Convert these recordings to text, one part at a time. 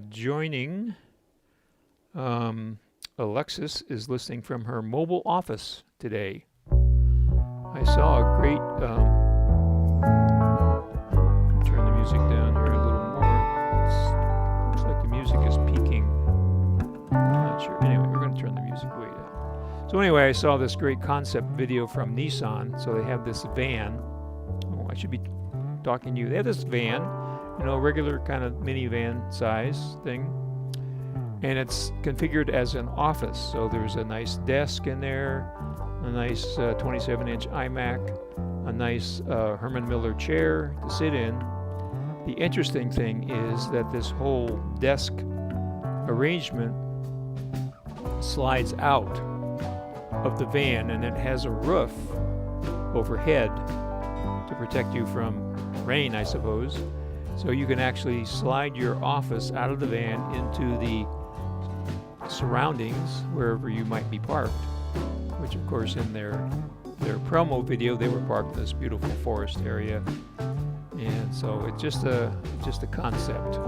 joining. Alexis is listening from her mobile office today. I saw a great... turn the music down here a little more. Looks like the music is peaking. I'm not sure. Anyway, we're going to turn the music way down. So anyway, I saw this great concept video from Nissan. So they have this van. Oh, I should be talking to you. They have this van, you know, regular kind of minivan size thing. And it's configured as an office. So there's a nice desk in there, a nice 27-inch iMac, a nice Herman Miller chair to sit in. The interesting thing is that this whole desk arrangement slides out of the van, and it has a roof overhead to protect you from rain, I suppose. So you can actually slide your office out of the van into the surroundings wherever you might be parked, which of course in their promo video they were parked in this beautiful forest area. And so it's just a concept.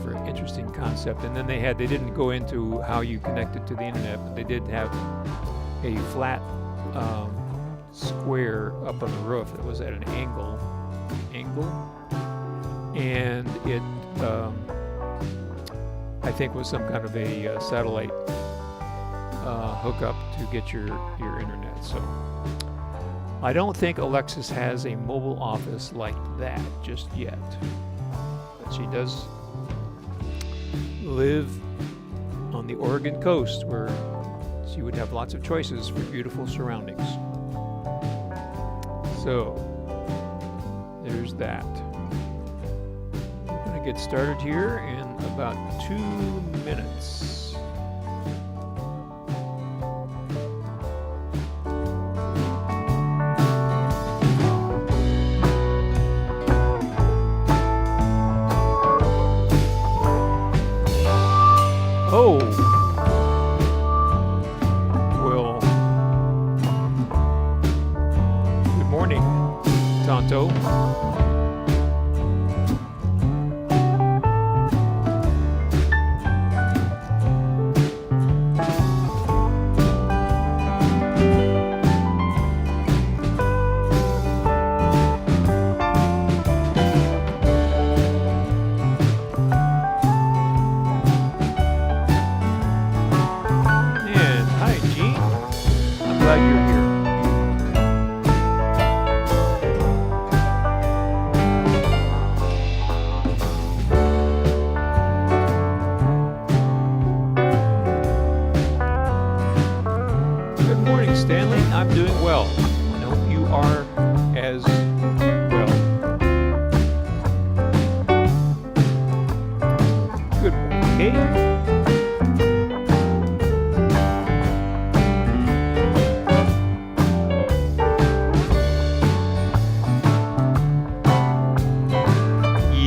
Very interesting concept. And then they didn't go into how you connect it to the internet, but they did have a flat square up on the roof that was at an angle, and it I think was some kind of a satellite hookup to get your internet. So I don't think Alexis has a mobile office like that just yet, but she does live on the Oregon coast, where she would have lots of choices for beautiful surroundings. So there's that. We're going to get started here in about 2 minutes. Oh, well, good morning, Tonto. Stanley, I'm doing well. I hope you are as well. Good morning, Kate.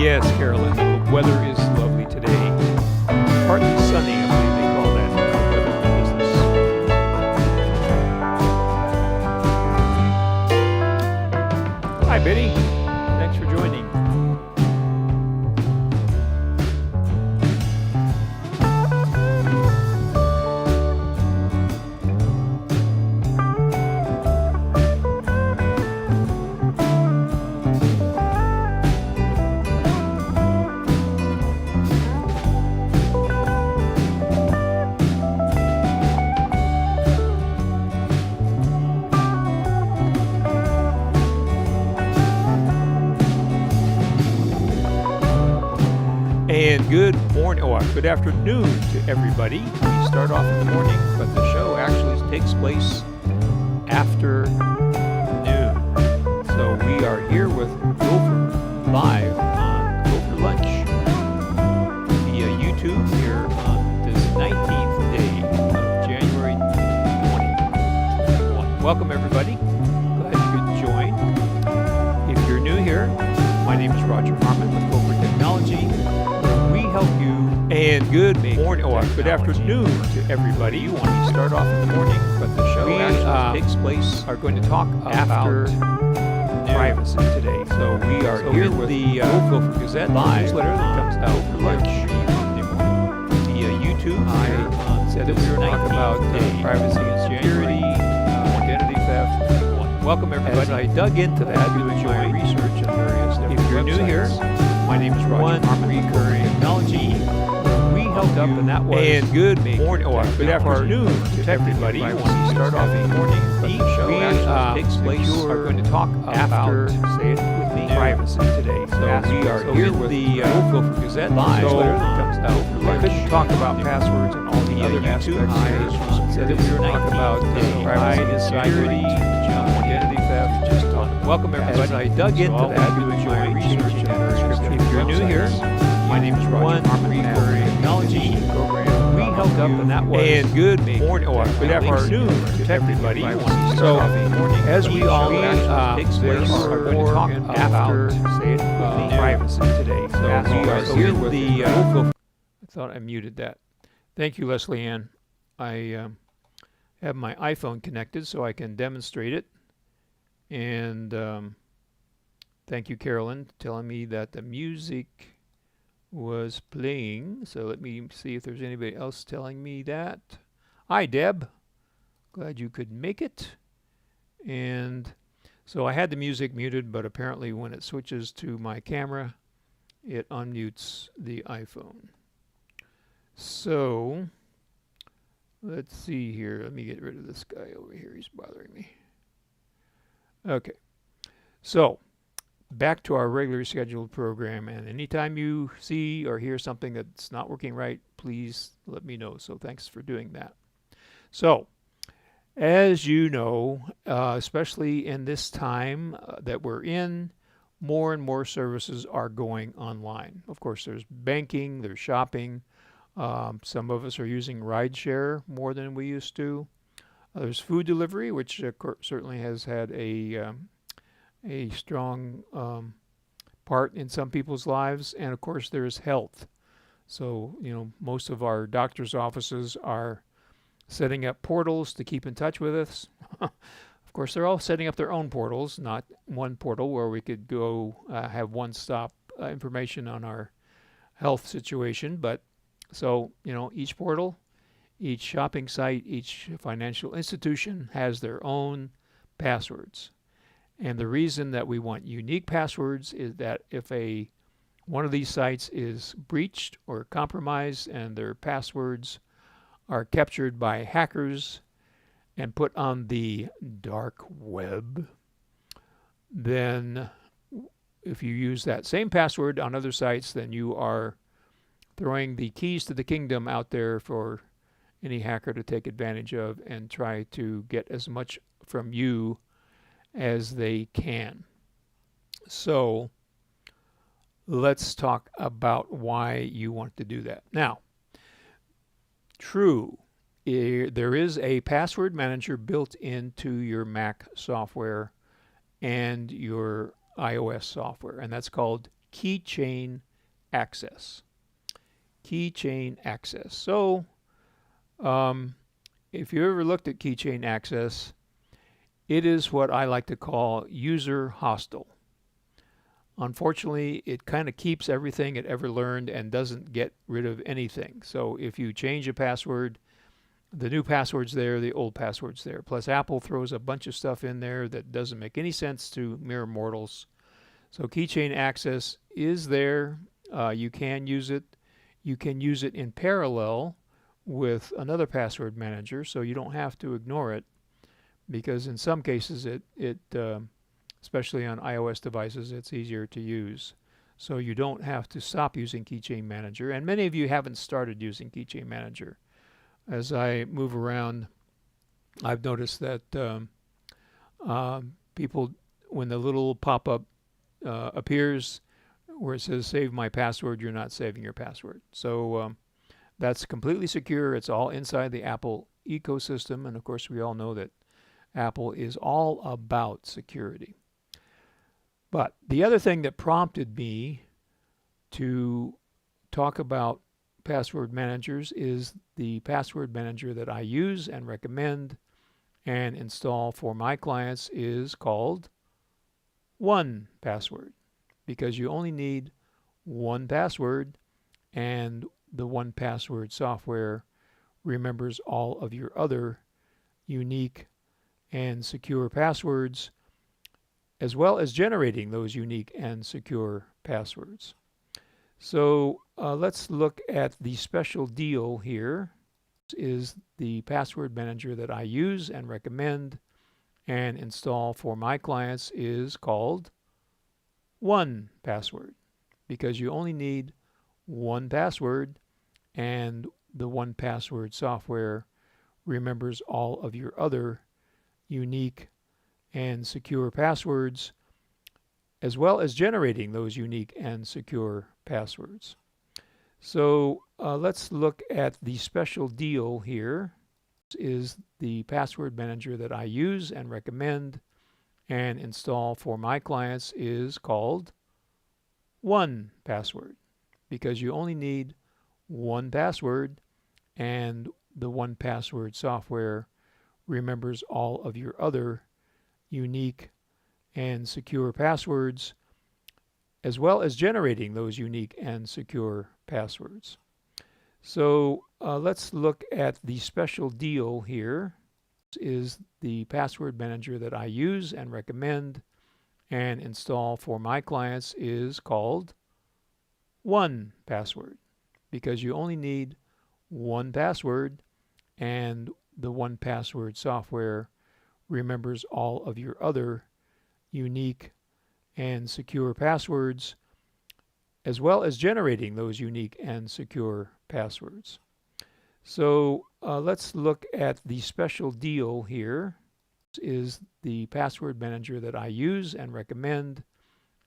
Yes, Carolyn, the weather is lovely today. Partly sunny, I believe they call that weather business. Hi, Betty. Thanks for joining. And good morning, good afternoon to everybody. We start off in the morning, but the show actually takes place after noon. So we are here with GoFor live on GoFor Lunch via YouTube here on this 19th day of January 2021. Welcome everybody. Glad you could join. If you're new here, my name is Roger Harmon with GoFor Technology. Help you. And good morning, good afternoon to everybody. You want to start off in the morning, but the show actually takes place. Are going to talk about privacy today. So we are here with the GoFor Gazette newsletter that comes out for lunch said that we were talking about privacy and security, identity theft. Welcome everybody. As I dug into that, doing my research on various different If you're new here, my name is Roger Harmon. Recurring Technology. We helped up, and that was and good morning or good afternoon to everybody. I want to start off a morning, but the show actually takes place. We're going to talk about, say it with me, privacy today. So we are here with the GoFor Gazette live. So comes out. I couldn't talk about passwords and all the other aspects. I said that we were talking about privacy, security, identity theft. Just welcome everybody. As I dug into that, doing my research and scripture. If you're new here, my name is Roger Harmon. Recurring Technology program. We helped up, and that was and good morning or good afternoon to everybody. So as we always are going to talk about privacy today. So we are here with the. I thought I muted that. Thank you, Leslie Ann. I have my iPhone connected so I can demonstrate it. And thank you, Carolyn, telling me that the music was playing. So let me see if there's anybody else telling me that. Hi, Deb. Glad you could make it. And so I had the music muted, but apparently when it switches to my camera, it unmutes the iPhone. So let's see here. Let me get rid of this guy over here. He's bothering me. Okay. So back to our regularly scheduled program, and anytime you see or hear something that's not working right, please let me know. So thanks for doing that. So as you know, especially in this time that we're in, more and more services are going online. Of course, there's banking, there's shopping. Some of us are using rideshare more than we used to. There's food delivery, which certainly has had a strong part in some people's lives. And of course, there's health. So, you know, most of our doctor's offices are setting up portals to keep in touch with us. Of course, they're all setting up their own portals, not one portal where we could go have one-stop information on our health situation. But so, you know, each portal, each shopping site, each financial institution has their own passwords. And the reason that we want unique passwords is that if one of these sites is breached or compromised and their passwords are captured by hackers and put on the dark web, then if you use that same password on other sites, then you are throwing the keys to the kingdom out there for any hacker to take advantage of and try to get as much from you as they can. So let's talk about why you want to do that. Now, true, there is a password manager built into your Mac software and your iOS software, and that's called Keychain Access. Keychain Access. So if you ever looked at Keychain Access, it is what I like to call user hostile. Unfortunately, it kind of keeps everything it ever learned and doesn't get rid of anything. So if you change a password, the new password's there, the old password's there. Plus Apple throws a bunch of stuff in there that doesn't make any sense to mere mortals. So Keychain Access is there. You can use it. You can use it in parallel with another password manager, so you don't have to ignore it, because in some cases especially on iOS devices, it's easier to use. So you don't have to stop using Keychain Manager, and many of you haven't started using Keychain Manager. As I move around, I've noticed that people, when the little pop-up appears where it says save my password, you're not saving your password. So that's completely secure. It's all inside the Apple ecosystem, and of course we all know that Apple is all about security. But the other thing that prompted me to talk about password managers is the password manager that I use and recommend and install for my clients is called 1Password, because you only need one password, and the 1Password software remembers all of your other unique and secure passwords, as well as generating those unique and secure passwords. So let's look at the special deal here. This is the password manager that I use and recommend and install for my clients is called 1Password, because you only need one password, and the 1Password software remembers all of your other unique and secure passwords, as well as generating those unique and secure passwords. So let's look at the special deal here. This is the password manager that I use and recommend and install for my clients is called 1Password, because you only need one password, and the 1Password software remembers all of your other unique and secure passwords, as well as generating those unique and secure passwords. So let's look at the special deal here. This is the password manager that I use and recommend and install for my clients is called 1Password, because you only need one password, and the 1Password software remembers all of your other unique and secure passwords, as well as generating those unique and secure passwords. So let's look at the special deal here. This is the password manager that I use and recommend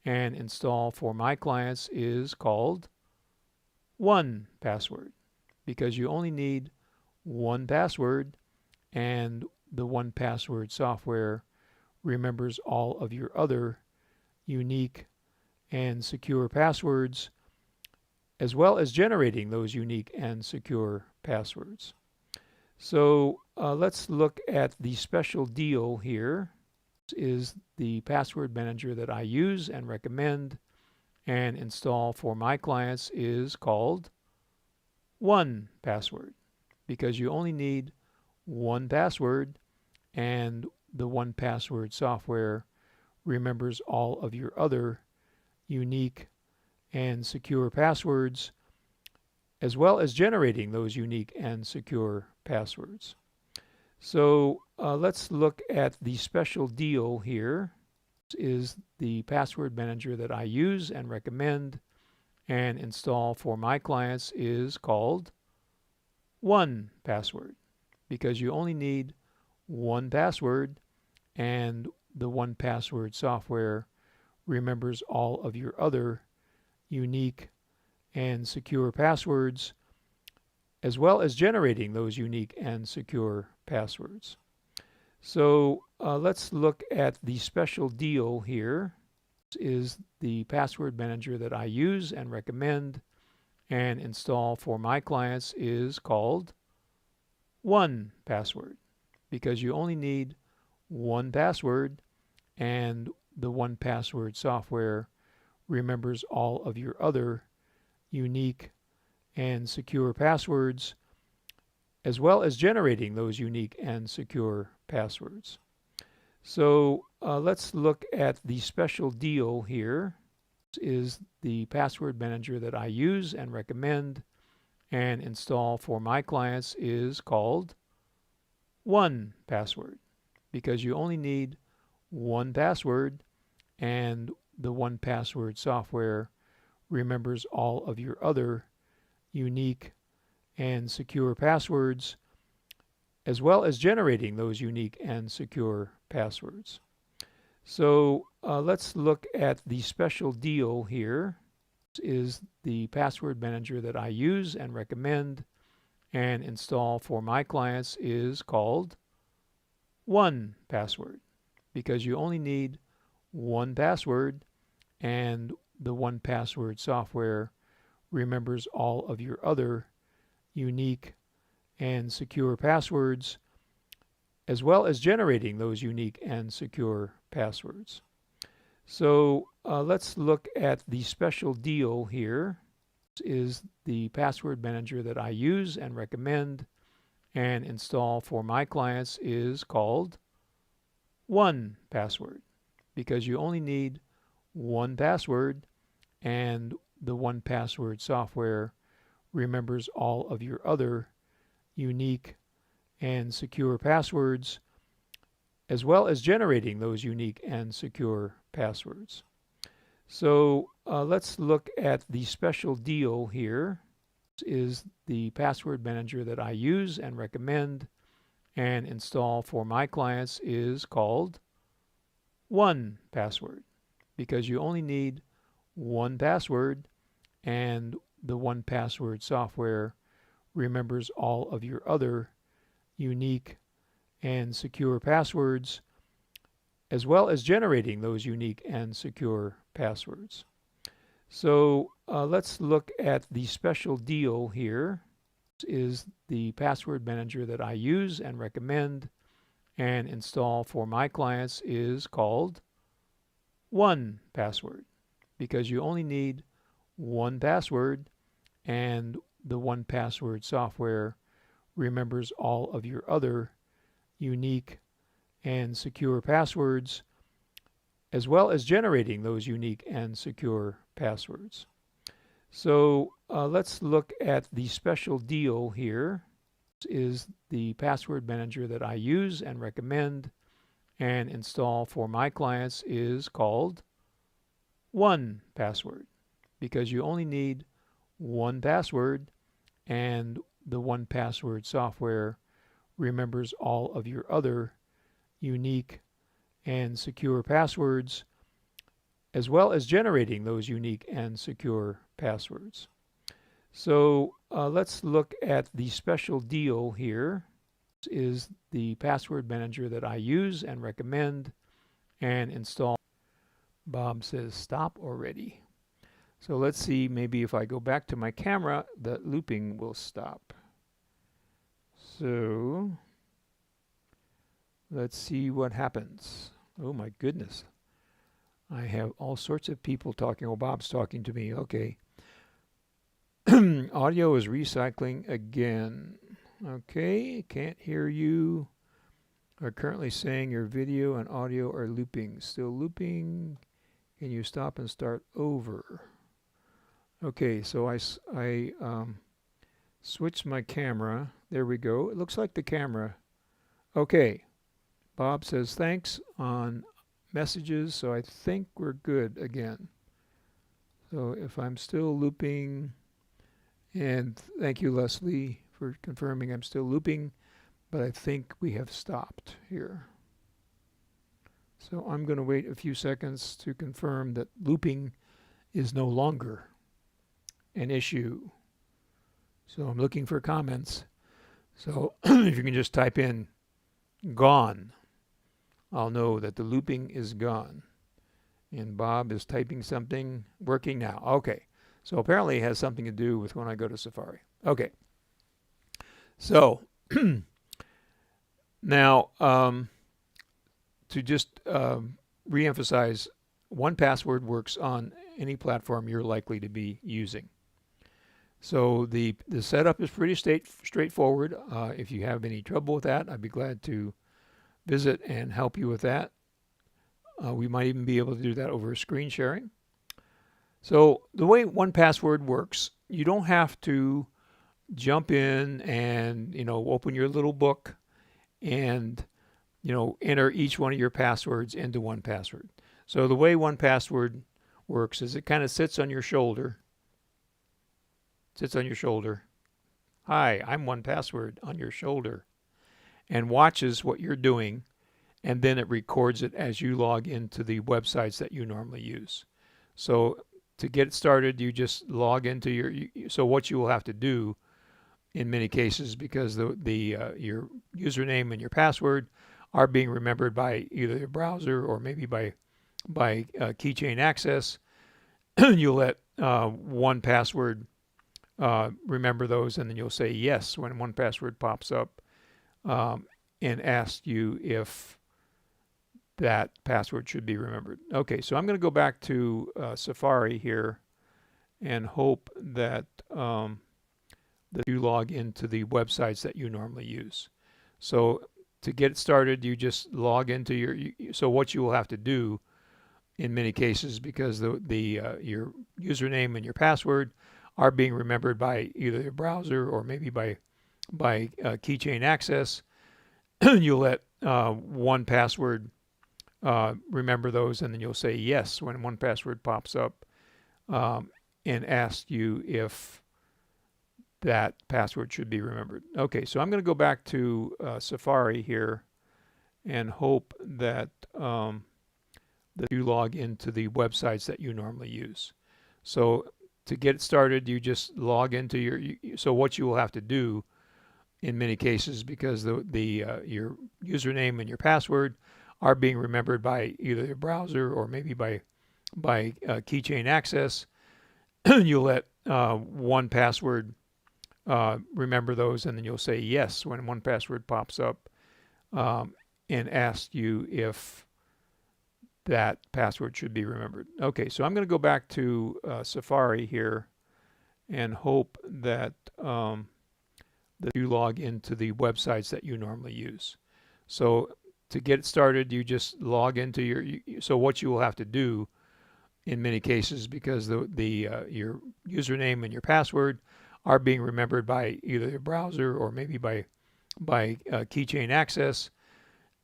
and install for my clients is called 1Password, because you only need one password, and the 1Password software remembers all of your other unique and secure passwords, as well as generating those unique and secure passwords. So let's look at the special deal here. This is the password manager that I use and recommend and install for my clients is called 1Password, because you only need one password, and the 1Password software remembers all of your other unique and secure passwords, as well as generating those unique and secure passwords. So let's look at the special deal here. This is the password manager that I use and recommend and install for my clients is called 1Password, because you only need one password, and the 1Password software remembers all of your other unique and secure passwords, as well as generating those unique and secure passwords. So let's look at the special deal here. This is the password manager that I use and recommend and install for my clients is called 1Password, because you only need one password, and the 1Password software remembers all of your other unique and secure passwords, as well as generating those unique and secure passwords. So let's look at the special deal here. This is the password manager that I use and recommend and install for my clients is called 1Password, because you only need one password, and the 1Password software remembers all of your other unique and secure passwords, as well as generating those unique and secure passwords. So let's look at the special deal here. This is the password manager that I use and recommend and install for my clients is called 1Password, because you only need one password, and the 1Password software remembers all of your other unique and secure passwords, as well as generating those unique and secure passwords. So let's look at the special deal here. This is the password manager that I use and recommend and install for my clients is called 1Password, because you only need one password, and the 1Password software remembers all of your other unique and secure passwords, as well as generating those unique and secure passwords. So let's look at the special deal here. This is the password manager that I use and recommend and install for my clients is called 1Password, because you only need one password, and the 1Password software remembers all of your other unique and secure passwords, as well as generating those unique and secure passwords. So let's look at the special deal here. This is the password manager that I use and recommend and install for my clients is called 1Password, because you only need one password, and the 1Password software remembers all of your other unique and secure passwords, as well as generating those unique and secure passwords. So let's look at the special deal here. This is the password manager that I use and recommend and install for my clients is called 1Password, because you only need one password, and the 1Password software remembers all of your other unique and secure passwords, as well as generating those unique and secure passwords. So let's look at the special deal here. This is the password manager that I use and recommend and install. Bob says stop already. So let's see, maybe if I go back to my camera, the looping will stop. So let's see what happens. Oh my goodness. I have all sorts of people talking. Oh, Bob's talking to me. Okay. Audio is recycling again. Okay, can't hear you. Are currently saying your video and audio are looping. Still looping. Can you stop and start over? Okay, so I switched my camera. There we go. It looks like the camera. Okay. Bob says thanks on messages, so I think we're good again. So if I'm still looping, and thank you, Leslie, for confirming I'm still looping, but I think we have stopped here. So I'm going to wait a few seconds to confirm that looping is no longer an issue. So I'm looking for comments. So if you can just type in gone, I'll know that the looping is gone. And Bob is typing something, working now. Okay. So apparently it has something to do with when I go to Safari. Okay. So now to just re-emphasize, 1Password works on any platform you're likely to be using. So the setup is pretty straightforward. If you have any trouble with that, I'd be glad to visit and help you with that. We might even be able to do that over screen sharing. So the way 1Password works, you don't have to jump in and open your little book and enter each one of your passwords into 1Password. So the way 1Password works is it kind of sits on your shoulder. Hi, I'm 1Password on your shoulder, and watches what you're doing, and then it records it as you log into the websites that you normally use. So to get started, you just log into so what you will have to do in many cases, because your username and your password are being remembered by either your browser or maybe by keychain access, you'll let 1Password remember those, and then you'll say yes when 1Password pops up and asks you if that password should be remembered. Okay, so I'm going to go back to Safari here and hope that that you log into the websites that you normally use. So to get started, you just log into so what you will have to do in many cases, because your username and your password are being remembered by either your browser or maybe by keychain access, you'll let 1Password remember those, and then you'll say yes when 1Password pops up and asks you if that password should be remembered. Okay, so I'm going to go back to Safari here and hope that you log into the websites that you normally use. So to get started, you just log into so what you will have to do in many cases, because your username and your password are being remembered by either your browser or maybe by keychain access, you'll let 1Password remember those, and then you'll say yes when 1Password pops up and asks you if that password should be remembered. Okay, so I'm going to go back to Safari here and hope that you log into the websites that you normally use. So to get started, you just log into so what you will have to do in many cases, because your username and your password are being remembered by either your browser or maybe by keychain access,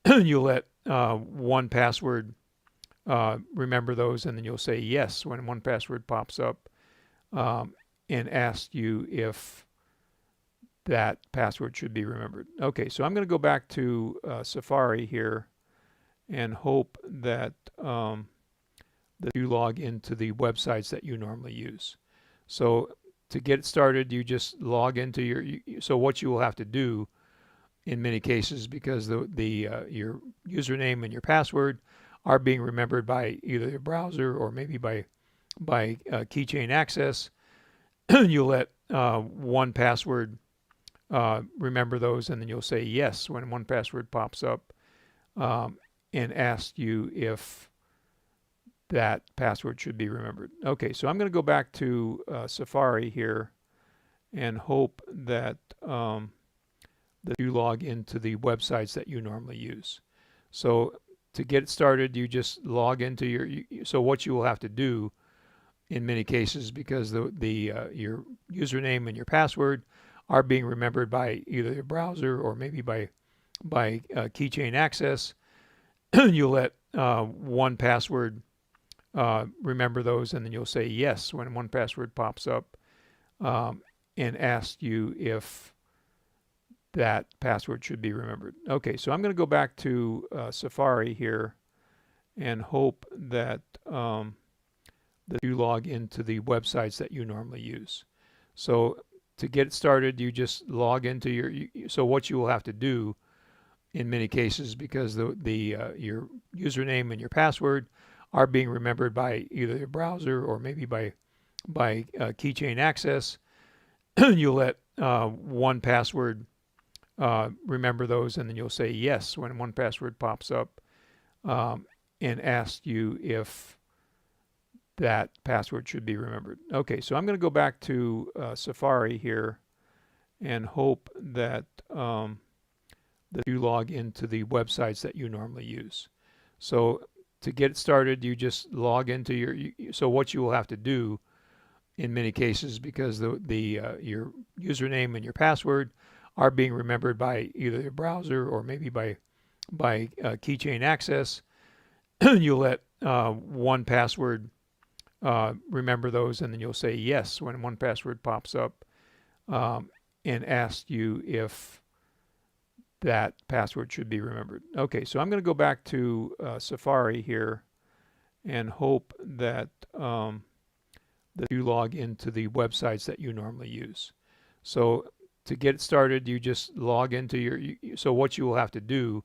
you'll let 1Password remember those, and then you'll say yes when 1Password pops up and asks you if that password should be remembered. Okay, so I'm going to go back to Safari here and hope that you log into the websites that you normally use. So to get started, you just log into so what you will have to do in many cases, because your username and your password are being remembered by either your browser or maybe by keychain access, you'll let 1Password remember those, and then you'll say yes when 1Password pops up and asks you if that password should be remembered. Okay, so I'm going to go back to Safari here and hope that you log into the websites that you normally use. So to get started, you just log into so what you will have to do in many cases, because your username and your password are being remembered by either your browser or maybe by keychain access, you'll let 1Password remember those, and then you'll say yes when 1Password pops up and asks you if that password should be remembered. Okay, so I'm going to go back to Safari here and hope that you log into the websites that you normally use. So to get started, you just log into so what you will have to do in many cases, because your username and your password are being remembered by either your browser or maybe by keychain access, you'll let 1Password remember those, and then you'll say yes when 1Password pops up and asks you if that password should be remembered. Okay, so I'm going to go back to Safari here and hope that you log into the websites that you normally use. So to get started, you just log into so what you will have to do in many cases, because your username and your password are being remembered by either your browser or maybe by keychain access, you'll let 1Password remember those, and then you'll say yes when 1Password pops up and asks you if that password should be remembered. Okay, so I'm going to go back to Safari here and hope that you log into the websites that you normally use. So to get started, you just log into so what you will have to do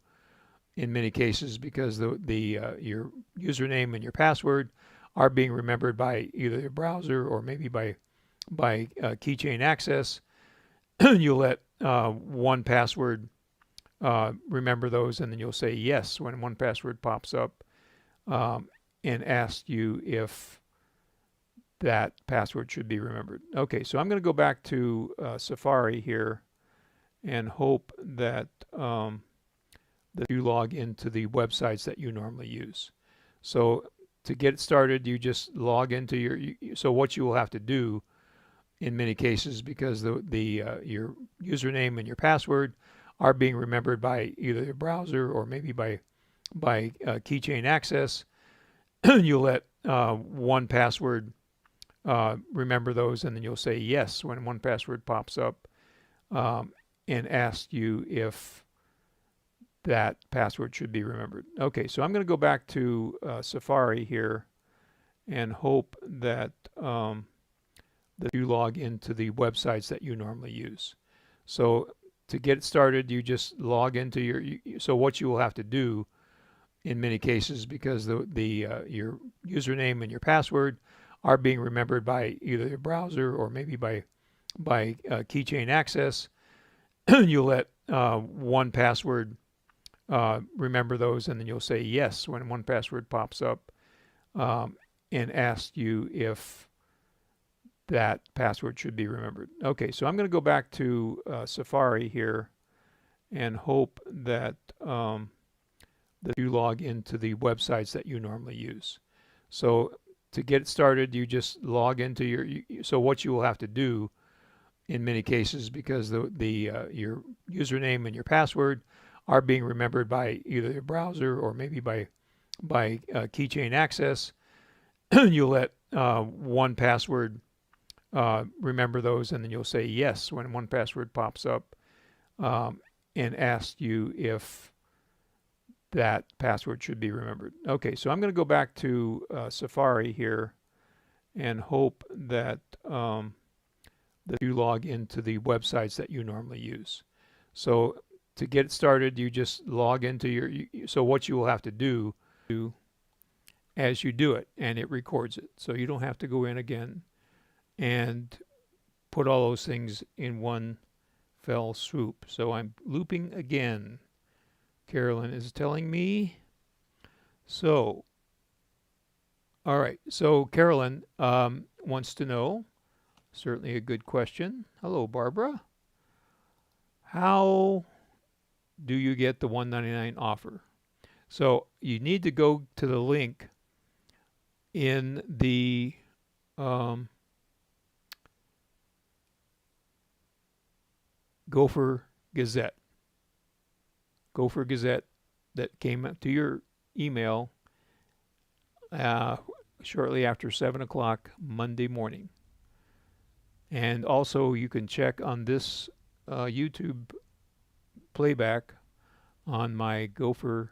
in many cases, because your username and your password are being remembered by either your browser or maybe by keychain access, you'll let 1Password remember those, and then you'll say yes when 1Password pops up and asks you if that password should be remembered. Okay, so I'm going to go back to Safari here and hope that that you log into the websites that you normally use. So to get started, you just log into so what you will have to do in many cases, because your username and your password are being remembered by either your browser or maybe by keychain access, you'll let 1Password remember those, and then you'll say yes when 1Password pops up and asks you if that password should be remembered. Okay, so I'm going to go back to Safari here and hope that that you log into the websites that you normally use. So to get started, you just log into so what you will have to do in many cases, because your username and your password are being remembered by either your browser or maybe by keychain access, you'll let 1Password remember those, and then you'll say yes when 1Password pops up and asks you if that password should be remembered. Okay, so I'm going to go back to Safari here and hope that that you log into the websites that you normally use. So to get started, you just log into so what you will have to do in many cases, because your username and your password are being remembered by either your browser or maybe by keychain access, you'll let 1Password remember those, and then you'll say yes when 1Password pops up and asks you if that password should be remembered. Okay, so I'm going to go back to Safari here and hope that that you log into the websites that you normally use. So to get started, you just log into so what you will have to do as you do it, and it records it. So you don't have to go in again and put all those things in one fell swoop. So I'm looping again. Carolyn is telling me. So, all right. So Carolyn wants to know, certainly a good question. Hello, Barbara. How do you get the $1.99 offer? So you need to go to the link in the GoFor Gazette. GoFor Gazette that came up to your email shortly after 7 o'clock Monday morning. And also you can check on this YouTube playback on my GoFor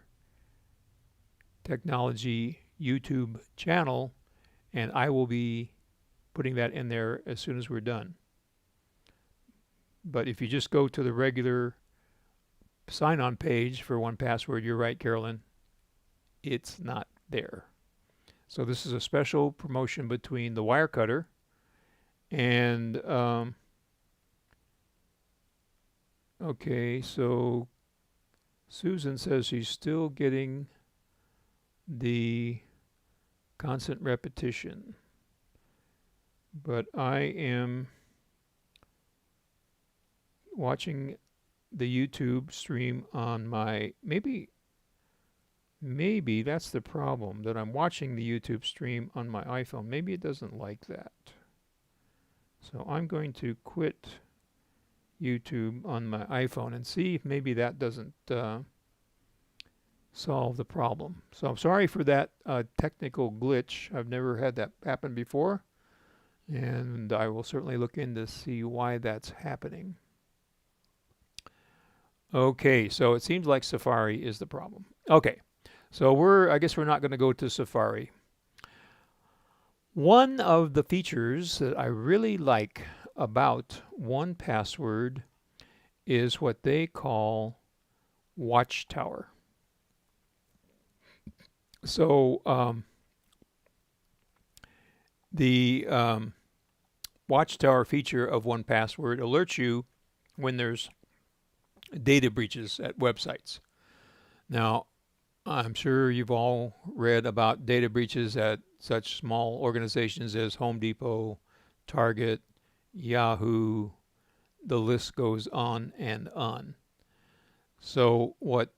Technology YouTube channel, and I will be putting that in there as soon as we're done. But if you just go to the regular sign-on page for 1Password, you're right, Carolyn, it's not there. So this is a special promotion between the Wirecutter and okay, so Susan says she's still getting the constant repetition, but I am watching the YouTube stream on my, maybe that's the problem, that I'm watching the YouTube stream on my iPhone. Maybe it doesn't like that. So I'm going to quit YouTube on my iPhone and see if maybe that doesn't solve the problem. So I'm sorry for that technical glitch. I've never had that happen before, and I will certainly look in to see why that's happening. Okay, so it seems like Safari is the problem. Okay, so I guess we're not going to go to Safari. One of the features that I really like about 1Password is what they call Watchtower. So the Watchtower feature of 1Password alerts you when there's data breaches at websites. Now, I'm sure you've all read about data breaches at such small organizations as Home Depot, Target, Yahoo, the list goes on and on. So what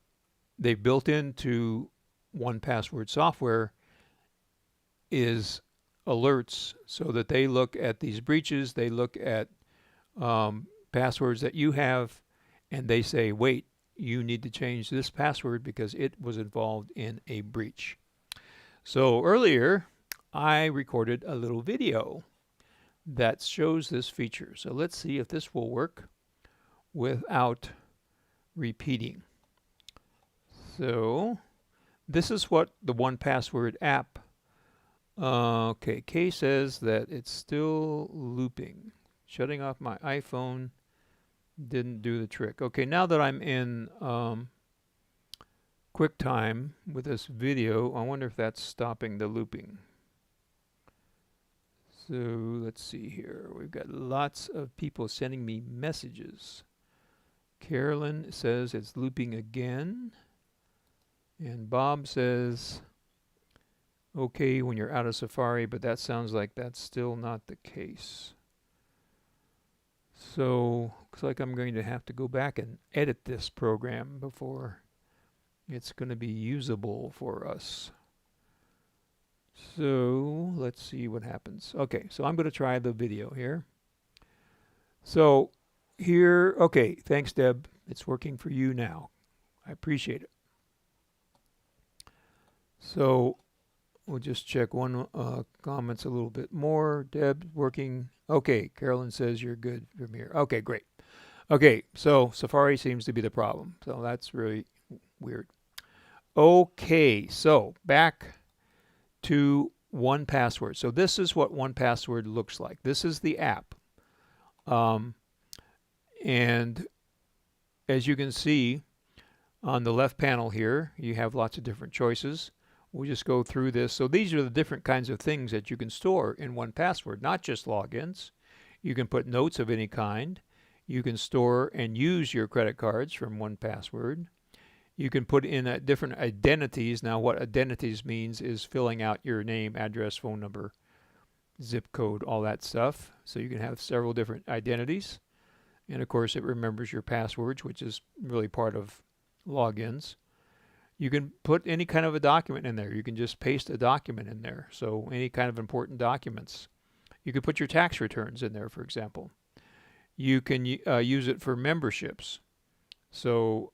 they've built into 1Password software is alerts so that they look at these breaches, they look at passwords that you have, and they say, wait, you need to change this password because it was involved in a breach. So earlier, I recorded a little video that shows this feature. So let's see if this will work without repeating. So this is what the 1Password app. Okay, Kay says that it's still looping. Shutting off my iPhone didn't do the trick. Okay, now that I'm in QuickTime with this video, I wonder if that's stopping the looping. So let's see here. We've got lots of people sending me messages. Carolyn says it's looping again. And Bob says, okay, when you're out of Safari, but that sounds like that's still not the case. So looks like I'm going to have to go back and edit this program before it's going to be usable for us. So let's see what happens. Okay, so I'm going to try the video here. So here, okay, thanks Deb. It's working for you now. I appreciate it. So we'll just check one comments a little bit more. Deb, working. Okay, Carolyn says you're good from here. Okay, great. Okay, so Safari seems to be the problem. So that's really weird. Okay, so back to 1Password. So this is what 1Password looks like. This is the app. And as you can see on the left panel here, you have lots of different choices. We'll just go through this. So these are the different kinds of things that you can store in 1Password, not just logins. You can put notes of any kind. You can store and use your credit cards from 1Password. You can put in different identities. Now what identities means is filling out your name, address, phone number, zip code, all that stuff. So you can have several different identities. And of course it remembers your passwords, which is really part of logins. You can put any kind of a document in there. You can just paste a document in there. So any kind of important documents. You could put your tax returns in there, for example. You can use it for memberships. So,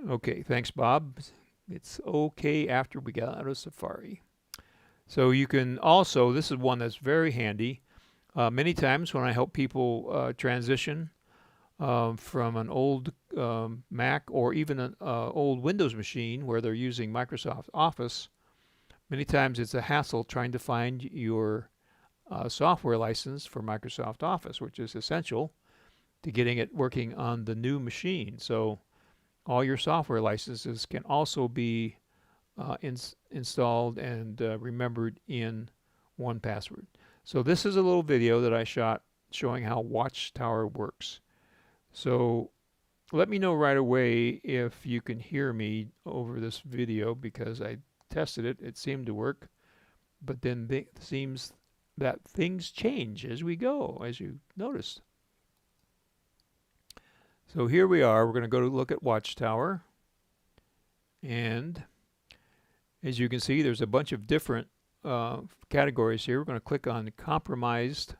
okay, thanks, Bob. It's okay after we got out of Safari. So you can also, this is one that's very handy. Many times when I help people transition from an old Mac or even an old Windows machine where they're using Microsoft Office, many times it's a hassle trying to find your software license for Microsoft Office, which is essential to getting it working on the new machine. So all your software licenses can also be installed and remembered in 1Password. So this is a little video that I shot showing how Watchtower works. So let me know right away if you can hear me over this video, because I tested it. It seemed to work, but then it seems that things change as we go, as you noticed. So here we are. We're going to go to look at Watchtower. And as you can see, there's a bunch of different categories here. We're going to click on compromised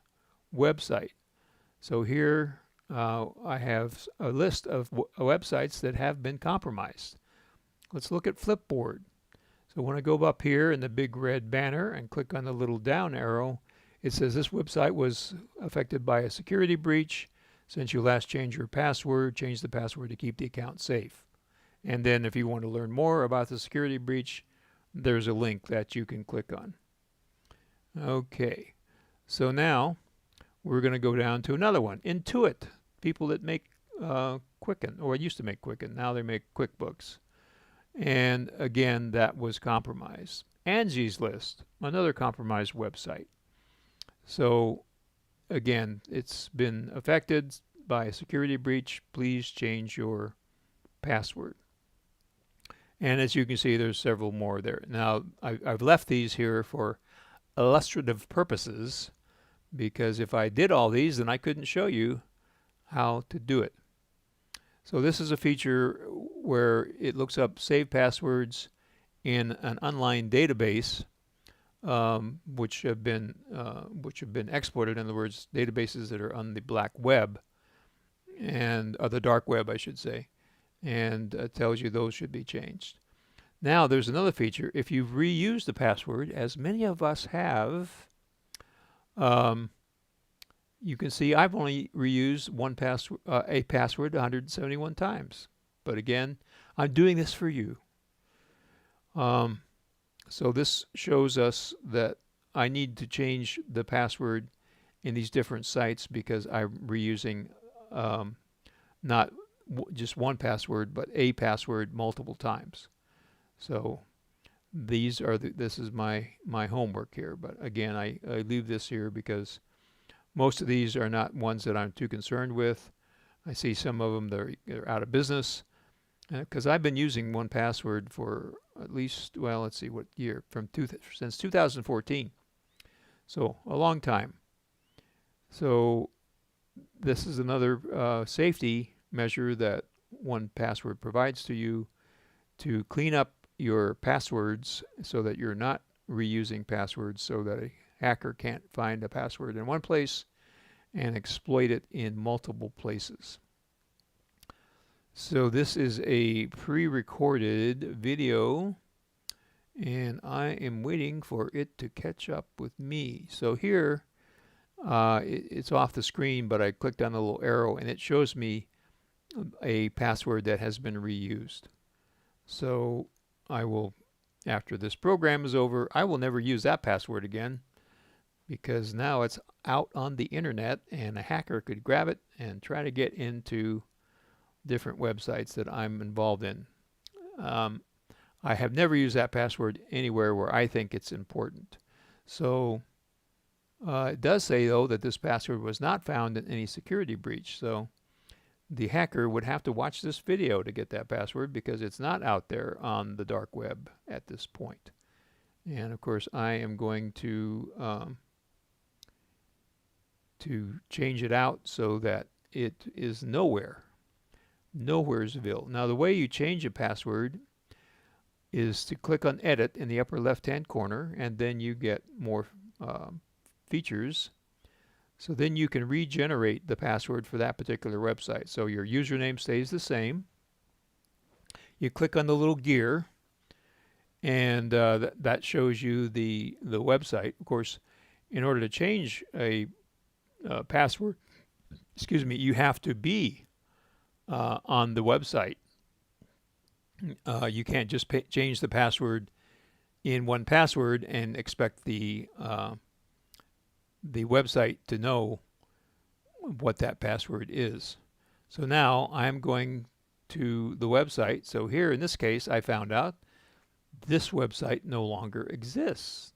website. So here I have a list of websites that have been compromised. Let's look at Flipboard. So when I go up here in the big red banner and click on the little down arrow, it says this website was affected by a security breach. Since you last changed your password, change the password to keep the account safe. And then if you want to learn more about the security breach, there's a link that you can click on. Okay, so now we're going to go down to another one. Intuit, people that make Quicken, or used to make Quicken, now they make QuickBooks. And again, that was compromised. Angie's List, another compromised website. So again, it's been affected by a security breach. Please change your password. And as you can see, there's several more there. Now, I've left these here for illustrative purposes, because if I did all these, then I couldn't show you how to do it. So this is a feature where it looks up saved passwords in an online database, which have been exported. In other words, databases that are on the black web and the dark web, I should say, and tells you those should be changed. Now there's another feature. If you've reused the password, as many of us have, you can see I've only reused a password 171 times. But again, I'm doing this for you. So this shows us that I need to change the password in these different sites because I'm reusing not just one password, but a password multiple times. So these are this is my homework here. But again, I leave this here because most of these are not ones that I'm too concerned with. I see some of them they're out of business because I've been using 1Password for at least, well, let's see what year, since 2014. So a long time. So this is another safety measure that 1Password provides to you to clean up your passwords so that you're not reusing passwords, so that a hacker can't find a password in one place and exploit it in multiple places. So this is a pre-recorded video, and I am waiting for it to catch up with me. So here it's off the screen, but I clicked on the little arrow and it shows me a password that has been reused. So I will, after this program is over, I will never use that password again, because now it's out on the internet and a hacker could grab it and try to get into different websites that I'm involved in. I have never used that password anywhere where I think it's important. So it does say, though, that this password was not found in any security breach. So the hacker would have to watch this video to get that password, because it's not out there on the dark web at this point. And of course, I am going to change it out so that it is nowheresville. Now, the way you change a password is to click on Edit in the upper left-hand corner, and then you get more features. So then you can regenerate the password for that particular website. So your username stays the same. You click on the little gear, and that shows you the website. Of course, in order to change a password, you have to be on the website. You can't just change the password in 1Password and expect the website to know what that password is. So now I'm going to the website. So here in this case, I found out this website no longer exists.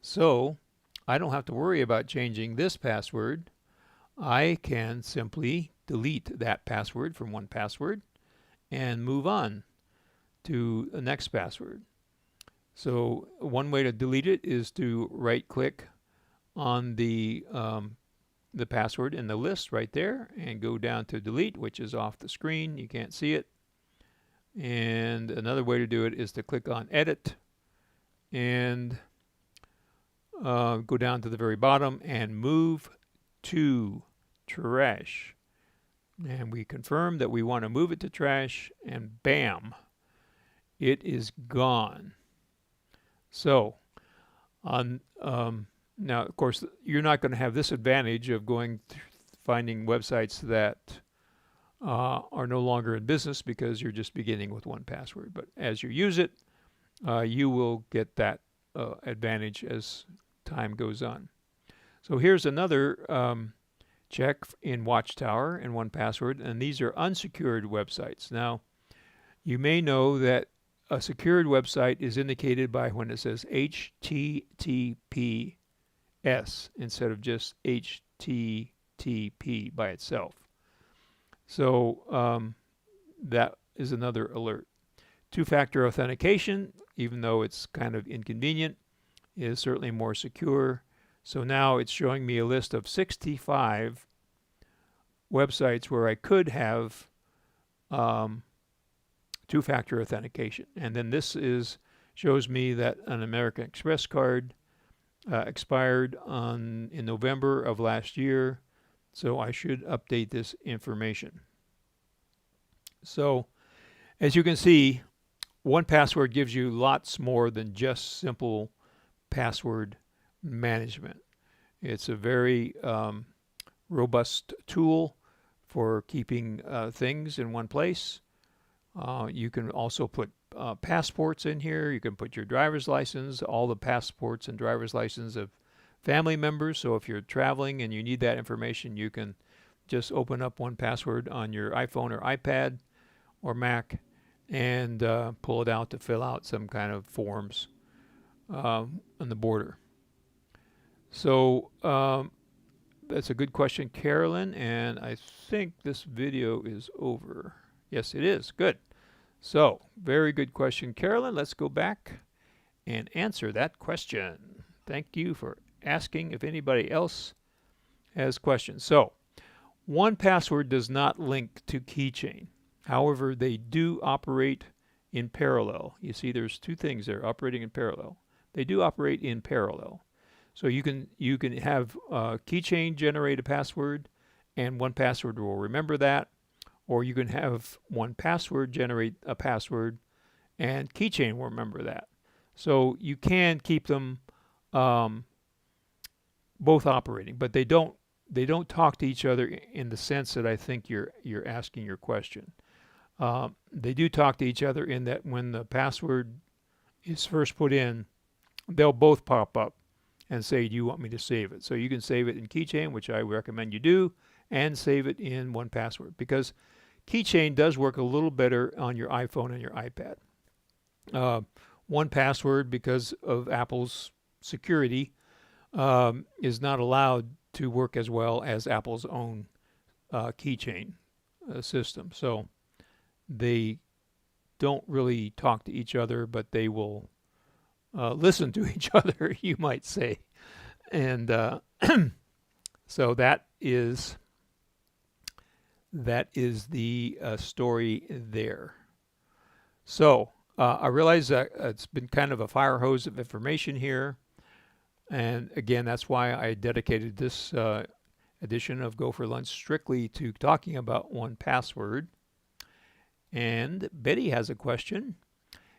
So I don't have to worry about changing this password. I can simply delete that password from 1Password and move on to the next password. So one way to delete it is to right-click on the password in the list right there and go down to delete, which is off the screen. You can't see it. And another way to do it is to click on Edit and go down to the very bottom and move to trash. And we confirm that we want to move it to trash, and bam, it is gone. So now, of course, you're not going to have this advantage of finding websites that are no longer in business, because you're just beginning with 1Password. But as you use it, you will get that advantage as time goes on. So here's another check in Watchtower and 1Password, and these are unsecured websites. Now, you may know that a secured website is indicated by when it says HTTPS instead of just HTTP by itself. So that is another alert. Two-factor authentication, even though it's kind of inconvenient, is certainly more secure. So now it's showing me a list of 65 websites where I could have two-factor authentication. And then this shows me that an American Express card expired in November of last year, so I should update this information. So as you can see, 1Password gives you lots more than just simple password management. It's a very robust tool for keeping things in one place. You can also put passports in here. You can put your driver's license, all the passports and driver's license of family members. So if you're traveling and you need that information, you can just open up 1Password on your iPhone or iPad or Mac and pull it out to fill out some kind of forms on the border. So that's a good question, Carolyn, and I think this video is over. Yes, it is. Good. So, very good question, Carolyn. Let's go back and answer that question. Thank you for asking. If anybody else has questions. So, 1Password does not link to Keychain. However, they do operate in parallel. You see, there's two things there operating in parallel. They do operate in parallel. So you can have Keychain generate a password, and 1Password will remember that. Or you can have 1Password generate a password, and Keychain will remember that. So you can keep them both operating, but they don't talk to each other in the sense that I think you're asking your question. They do talk to each other in that when the password is first put in, they'll both pop up and say, do you want me to save it? So you can save it in Keychain, which I recommend you do, and save it in 1Password, because Keychain does work a little better on your iPhone and your iPad. 1Password, because of Apple's security, is not allowed to work as well as Apple's own Keychain system. So they don't really talk to each other, but they will listen to each other, you might say. And so that is the story there. So I realize that it's been kind of a fire hose of information here. And again, that's why I dedicated this edition of GoFor Lunch strictly to talking about 1Password. And Betty has a question.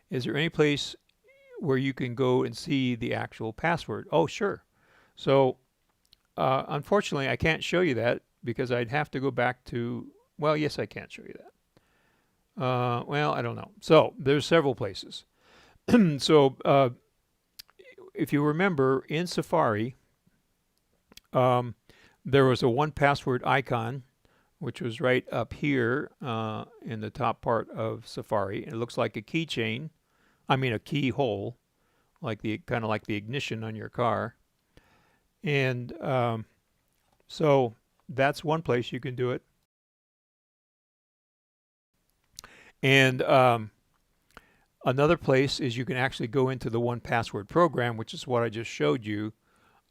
Is there any place where you can go and see the actual password? Oh, sure. So unfortunately, I can't show you that because I'd have to go back to, well, yes, I can show you that. Well, I don't know. So there's several places. So if you remember, in Safari, there was a 1Password icon, which was right up here in the top part of Safari. It looks like a keychain. I mean a keyhole, kind of like the ignition on your car. And so that's one place you can do it. And another place is you can actually go into the 1Password program, which is what I just showed you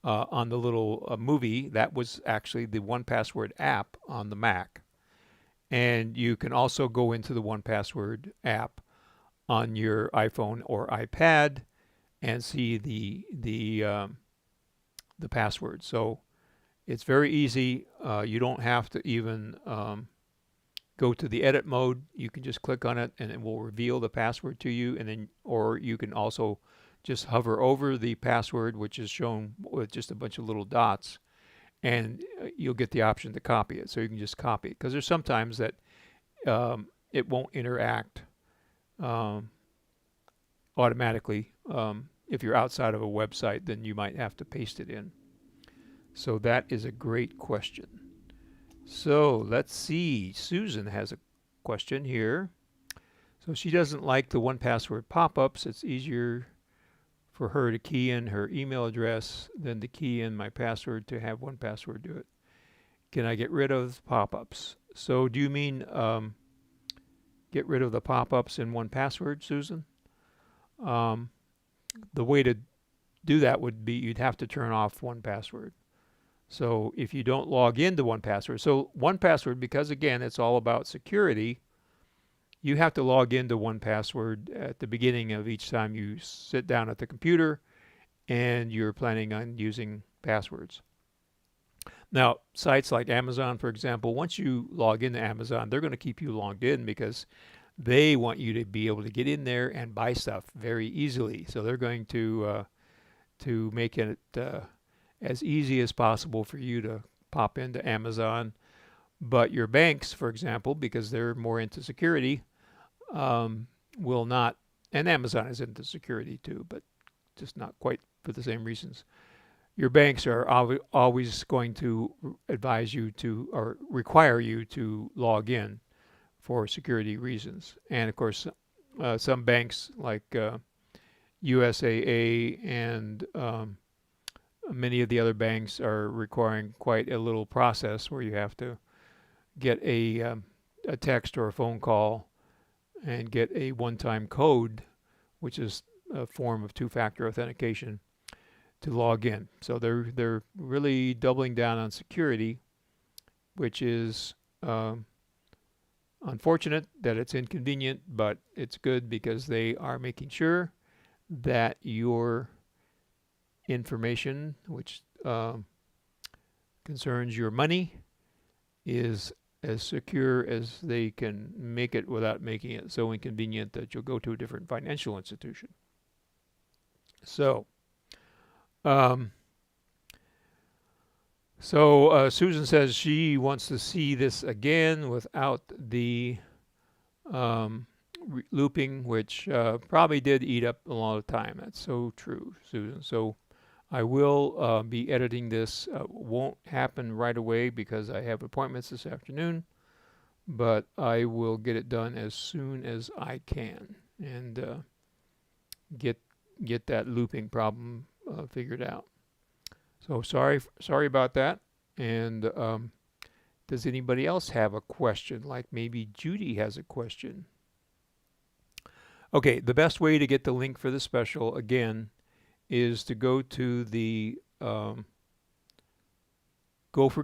on the little movie. That was actually the 1Password app on the Mac. And you can also go into the 1Password app on your iPhone or iPad and see the password. So it's very easy. You don't have to even go to the edit mode. You can just click on it and it will reveal the password to you. And then, or you can also just hover over the password, which is shown with just a bunch of little dots, and you'll get the option to copy it. So you can just copy it, because there's sometimes that it won't interact automatically. If you're outside of a website, then you might have to paste it in. So that is a great question. So let's see. Susan has a question here. So she doesn't like the 1Password pop-ups. It's easier for her to key in her email address than to key in my password to have 1Password do it. Can I get rid of pop-ups? So do you mean get rid of the pop-ups in 1Password, Susan. The way to do that would be you'd have to turn off 1Password. So if you don't log into 1Password, so 1Password, because again, it's all about security, you have to log into 1Password at the beginning of each time you sit down at the computer and you're planning on using passwords. Now, sites like Amazon, for example, once you log into Amazon, they're going to keep you logged in because they want you to be able to get in there and buy stuff very easily. So they're going to make it as easy as possible for you to pop into Amazon. But your banks, for example, because they're more into security, will not, and Amazon is into security too, but just not quite for the same reasons. Your banks are always going to advise you to, or require you to log in for security reasons. And of course, some banks like USAA and many of the other banks are requiring quite a little process where you have to get a text or a phone call and get a one-time code, which is a form of two-factor authentication, to log in. So they're really doubling down on security, which is unfortunate that it's inconvenient, but it's good because they are making sure that your information, which concerns your money, is as secure as they can make it without making it so inconvenient that you'll go to a different financial institution. So, Susan says she wants to see this again without the looping, which probably did eat up a lot of time. That's so true, Susan. So I will be editing this. Won't happen right away because I have appointments this afternoon, but I will get it done as soon as I can and get that looping problem figured out. So sorry about that. And does anybody else have a question? Like maybe Judy has a question. Okay, the best way to get the link for the special again is to go to the GoFor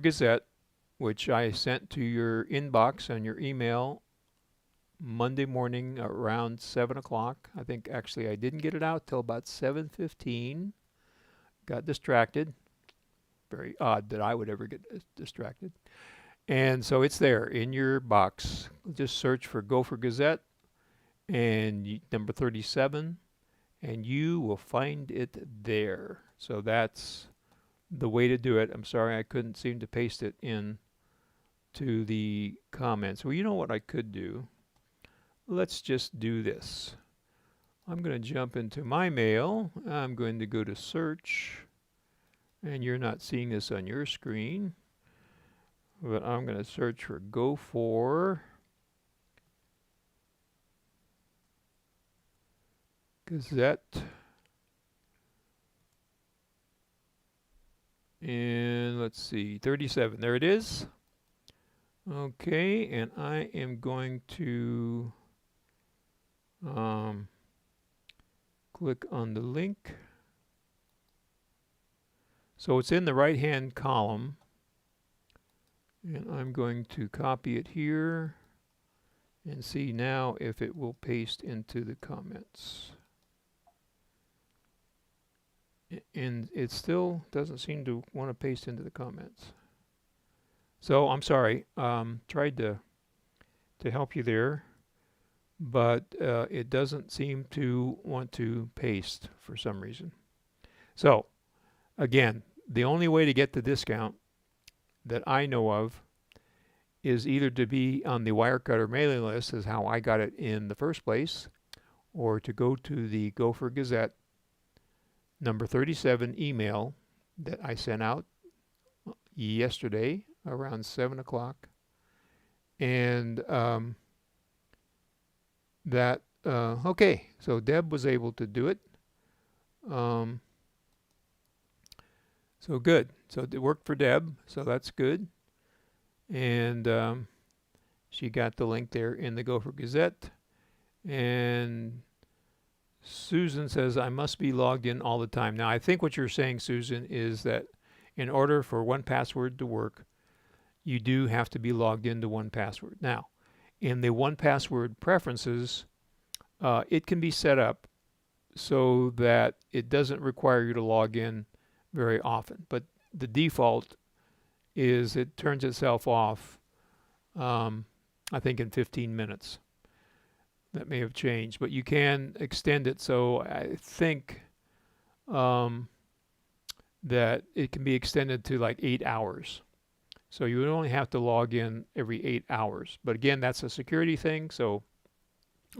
Gazette, which I sent to your inbox on your email Monday morning around 7 o'clock. I think actually I didn't get it out till about 7:15. Got distracted. Very odd that I would ever get distracted. And so it's there in your box. Just search for GoFor Gazette and number 37, and you will find it there. So that's the way to do it. I'm sorry I couldn't seem to paste it in to the comments. Well, you know what I could do? Let's just do this. I'm going to jump into my mail. I'm going to go to search, and you're not seeing this on your screen, but I'm going to search for GoFor Gazette, and let's see, 37. There it is. Okay, and I am going to click on the link. So it's in the right-hand column, and I'm going to copy it here and see now if it will paste into the comments. And it still doesn't seem to want to paste into the comments. So I'm sorry, tried to help you there, but it doesn't seem to want to paste for some reason. So again, the only way to get the discount that I know of is either to be on the Wirecutter mailing list, is how I got it in the first place, or to go to the GoFor Gazette number 37 email that I sent out yesterday around 7 o'clock. And okay, so Deb was able to do it. So good. So it worked for Deb, so that's good. And She got the link there in the Gopher Gazette. And Susan says, I must be logged in all the time. Now, I think what you're saying, Susan, is that in order for 1Password to work, you do have to be logged into 1Password. Now, in the 1Password preferences, it can be set up so that it doesn't require you to log in very often. But the default is it turns itself off, I think, in 15 minutes. That may have changed, but you can extend it. So I think that it can be extended to like 8 hours. So you would only have to log in every 8 hours. But again, that's a security thing. So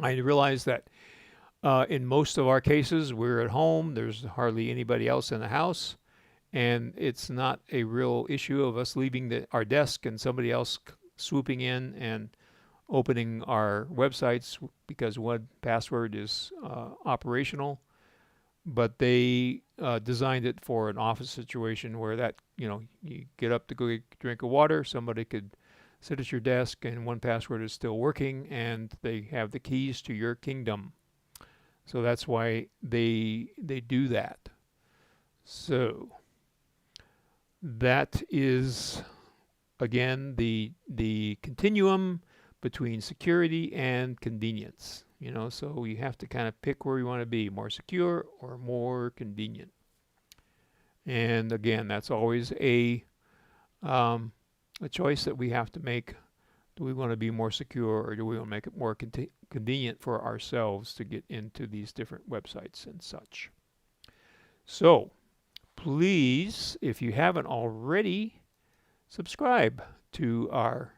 I realize that in most of our cases, we're at home. There's hardly anybody else in the house. And it's not a real issue of us leaving our desk and somebody else swooping in and opening our websites, because 1Password is operational. But they designed it for an office situation where that, you get up to go get a drink of water, somebody could sit at your desk and 1Password is still working and they have the keys to your kingdom. So that's why they do that. So that is, again, the continuum between security and convenience. So you have to kind of pick where you want to be, more secure or more convenient. And again, that's always a choice that we have to make. Do we want to be more secure, or do we want to make it more convenient for ourselves to get into these different websites and such? So please, if you haven't already, subscribe to our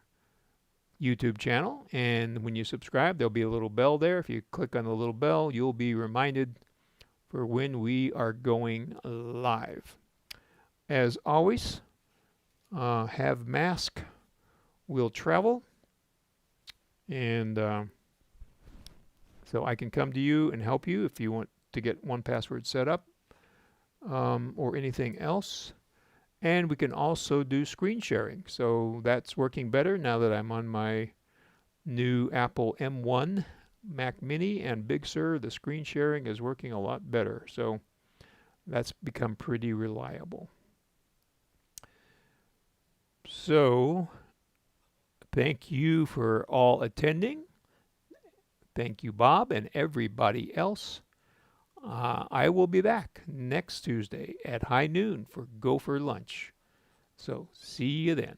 YouTube channel. And when you subscribe, there'll be a little bell there. If you click on the little bell, you'll be reminded for when we are going live. As always, have mask will travel. And so I can come to you and help you if you want to get 1Password set up or anything else. And we can also do screen sharing. So that's working better now that I'm on my new Apple M1 Mac Mini and Big Sur. The screen sharing is working a lot better. So that's become pretty reliable. So thank you for all attending. Thank you, Bob, and everybody else. I will be back next Tuesday at high noon for GoFor Lunch. So see you then.